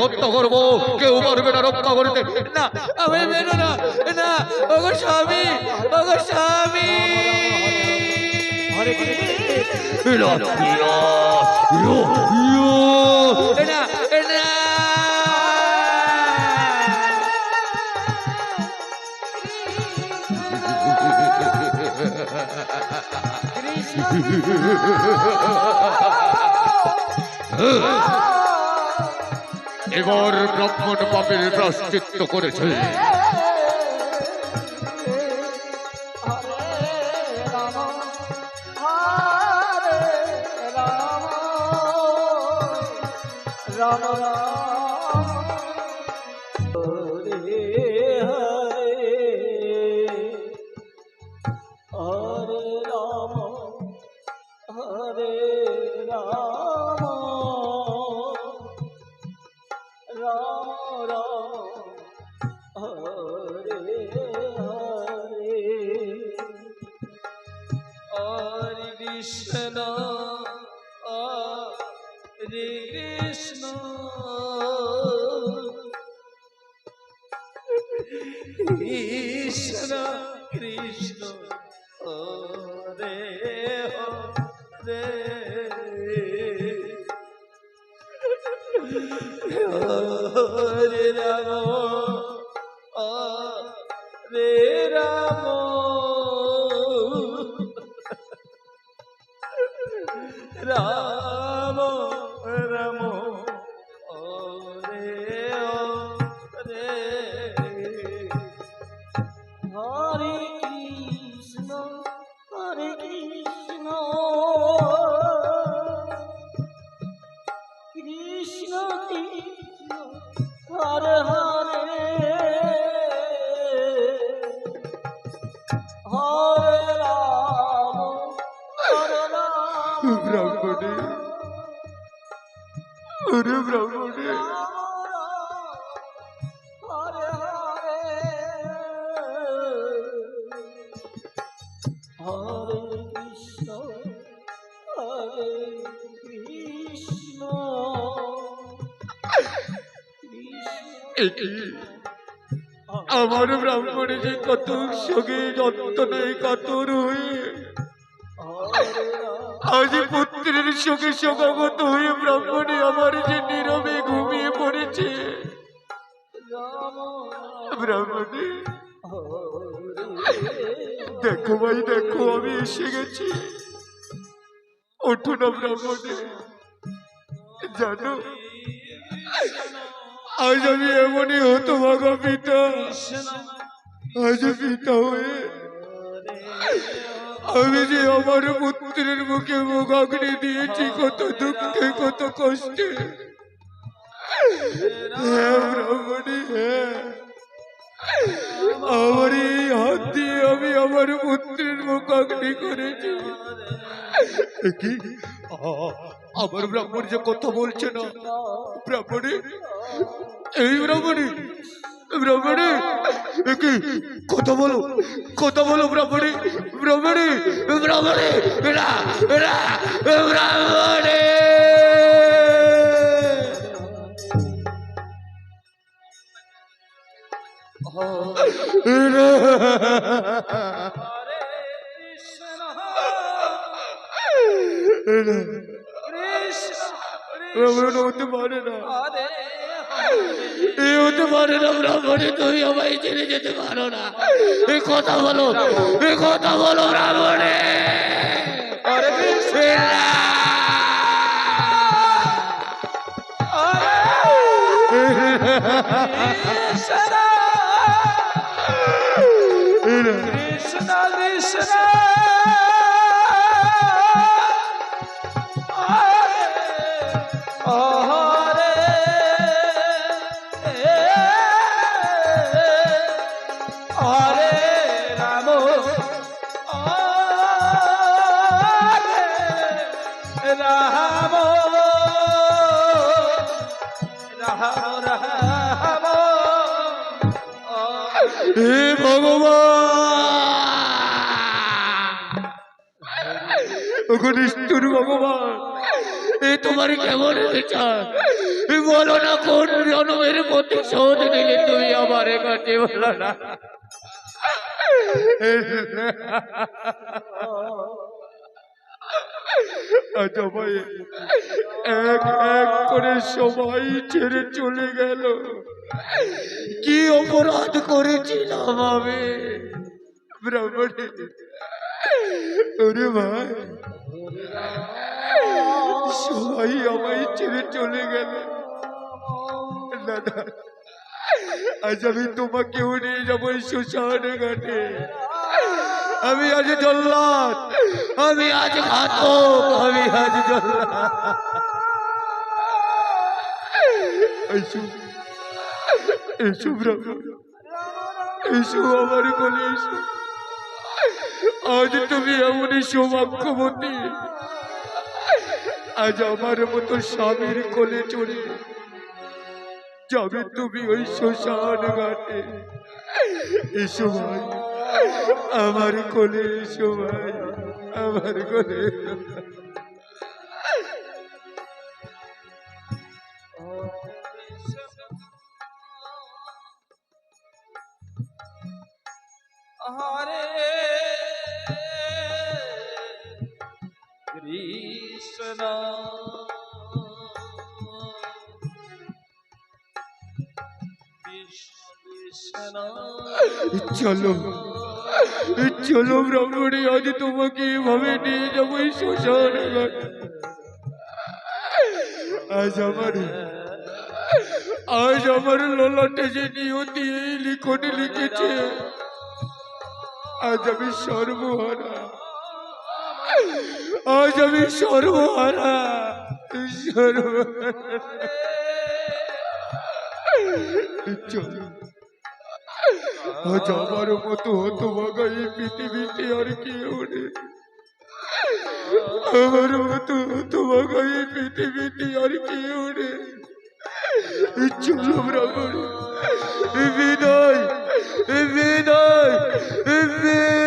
হত্যা করবো, কেউ পারবে না রক্ষা করতে। না, আমি মেনো না, না, ওগো স্বামী, ওগো স্বামী। এবার ব্রাহ্মণ পাপের প্রায়শ্চিত্ত করেছে। কৃষ্ণ কৃষ্ণ হরে হরে হরে রাম হরে রাম রাম রাম হরে হরে হরে কৃষ্ণ কৃষ্ণ কৃষ্ণ হরে হরে হরে রাম ব্রাহ্মণে, ওরে ব্রাহ্মণে, হরে হরে হরে কৃষ্ণ কৃষ্ণ আমার ব্রাহ্মণে যে কত সঙ্গে যন্ত্রণায় কাতর হয়ে আজ পুত্রের সঙ্গে সমাগত হয়ে ব্রাহ্মণে আমার যে নীরবে ঘুমিয়ে পড়েছে। ব্রাহ্মণে, দেখো ভাই, দেখো আমি এসে গেছি। ওঠো না ব্রাহ্মণে। জানো, আজ আমি এমনই হতভাগা পিতা, আজ পিতা হয়ে আমি যে আমার পুত্রের মুখে মুখাগ্নি দিয়েছি কত দুঃখে কত কষ্টে। হ্যাঁ ব্রাহ্মণী, হ্যাঁ, আমার এই হাত দিয়ে আমি আমার পুত্রের মুখাগ্নি করেছি। কি আমার ব্রাহ্মণ যে কথা বলছে না? ব্রাহ্মণী, এই ব্রাহ্মণী, ব্রাহ্মণী, কি কথা বলো, কথা বলো ব্রাহ্মণী, ব্রাহ্মণী, ব্রাহ্মণী, ব্রাহ্মণী। হতে পারে না, এ হতে পারে না ব্রাহ্মণী, তুমি আমায় ছেড়ে যেতে পারো না। এ কথা বলো, এ কথা বলো ব্রাহ্মণী। কৃষ্ণ কৃষ্ণ হে ভগবান, ওগো নিষ্ঠুর ভগবান, তোমার কেমন বিচার বলো না, কোন জন্মের প্রতিশোধ নিলে তুমি আমার কাছে, বলো না। আচ্ছা ভাই, এক এক করে সবাই ছেড়ে চলে গেল। কি অপরাধ করেছিলাম আমি ব্রাহ্মণে? ওরে ভাই, সবাই আমায় ছেড়ে চলে গেল। দাদা, আজ আমি তোমাকেও নিয়ে যাবো শ্মশান ঘাটে। আমি আজ জল্লাদ, আমি আজ ঘাতক, আমি আজ জল্লাদ। এসো এসো ব্রাহ্মণ, এসো আমার কোলে এসো। আজ তুমি এমনই সৌভাগ্যবতী, আজ আমার মতো স্বামীর কোলে চড়ে যাবে তুমি ওই শ্মশান ঘাটে। এসো ভাই, আমার কোলে এসো ভাই, আমার কোলে। হরে কৃষ্ণ কৃষ্ণ চলো চলো ব্রাহ্মণী, আজ তোমাকে এভাবে নিয়ে যাবো এই শ্মশান ঘাটে। আজ আমার ললাটে যে নিয়তি এই লিখন লিখেছে, আজ আমি সর্বহারা, আজ আমি সর্বহারা, সর্বহারা। চলো, আজ আমার মতো হতভাগা এই পৃথিবীতে আর কেউ নেই। আমার মতো হতভাগা এই পৃথিবীতে আর কেউ নেই। চলো ব্রাহ্মণ, বিদায়, বিদায়, বিদায়।